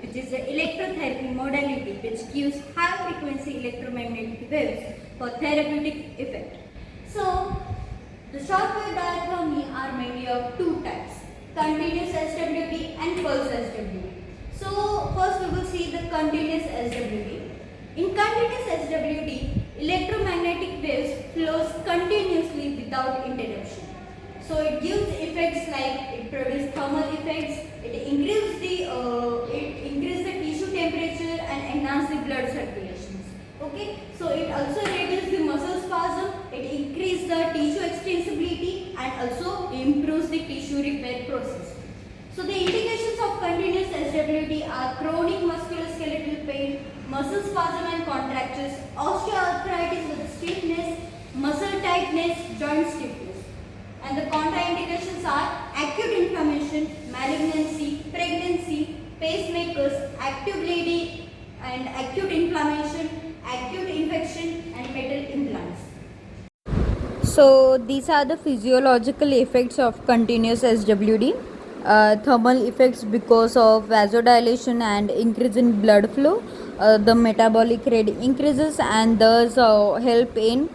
which is the electrotherapy modality, which gives high frequency electromagnetic waves for therapeutic effect. So, the shortwave diathermy are mainly of two types, continuous SWD and pulse SWD. So, first we will see the continuous SWD. In continuous SWD, electromagnetic waves flows continuously without interruption. So it gives effects like it produces thermal effects, it increases the tissue temperature and enhance the blood circulations. Okay, so it also reduces the muscle spasm, it increases the tissue extensibility and also improves the tissue repair process. So the indications of continuous SWD are chronic musculoskeletal pain, muscle spasm and contractures, osteoarthritis with stiffness, muscle tightness, joint stiffness. And the contraindications are acute inflammation, malignancy, pregnancy, pacemakers, active bleeding and acute inflammation, acute infection and metal implants. So these are the physiological effects of continuous SWD. Thermal effects because of vasodilation and increase in blood flow. The metabolic rate increases and thus help in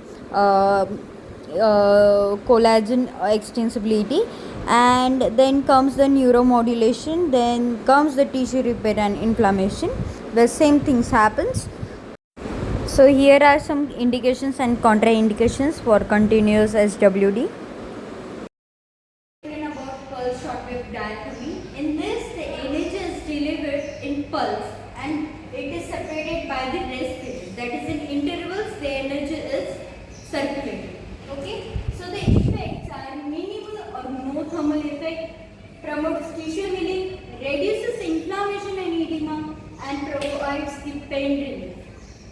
collagen extensibility, and then comes the neuromodulation, then comes the tissue repair and inflammation. The same things happens. So here are some indications and contraindications for continuous SWD. About pulse shortwave diathermy. In this, the energy is delivered in pulse and it is separated by the rest period. That is, in intervals, the energy is circulated. Okay, so the effects are minimal or no thermal effect, promotes tissue healing, reduces inflammation and edema, and provides the pain relief.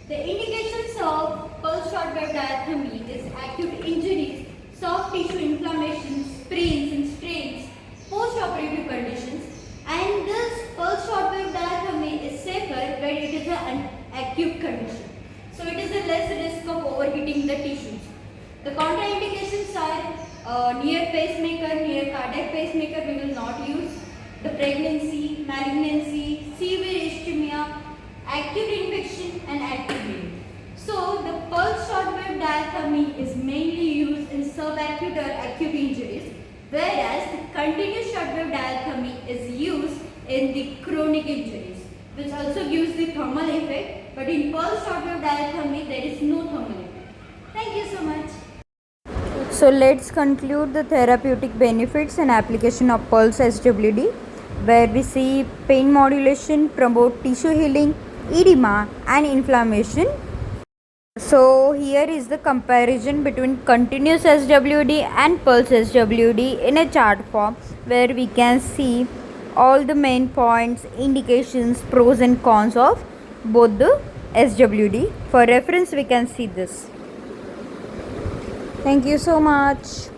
The indications of pulse shortwave diathermy is acute injuries, soft tissue inflammation, sprains and strains, post-operative conditions, and this pulse shortwave diathermy is safer when it is an acute condition. So it is a less risk of overheating the tissues. The contraindications are near pacemaker, near cardiac pacemaker we will not use, the pregnancy, malignancy, severe ischemia, acute infection and active bleeding. So the pulse shortwave diathermy is mainly used in subacute or acute injuries, whereas the continuous shortwave diathermy is used in the chronic injuries, which also gives the thermal effect, but in pulse shortwave diathermy there is no thermal effect. Thank you so much. So let's conclude the therapeutic benefits and application of pulse SWD, where we see pain modulation, promote tissue healing, edema and inflammation. So here is the comparison between continuous SWD and pulse SWD in a chart form, where we can see all the main points, indications, pros and cons of both the SWD. For reference we can see this. Thank you so much.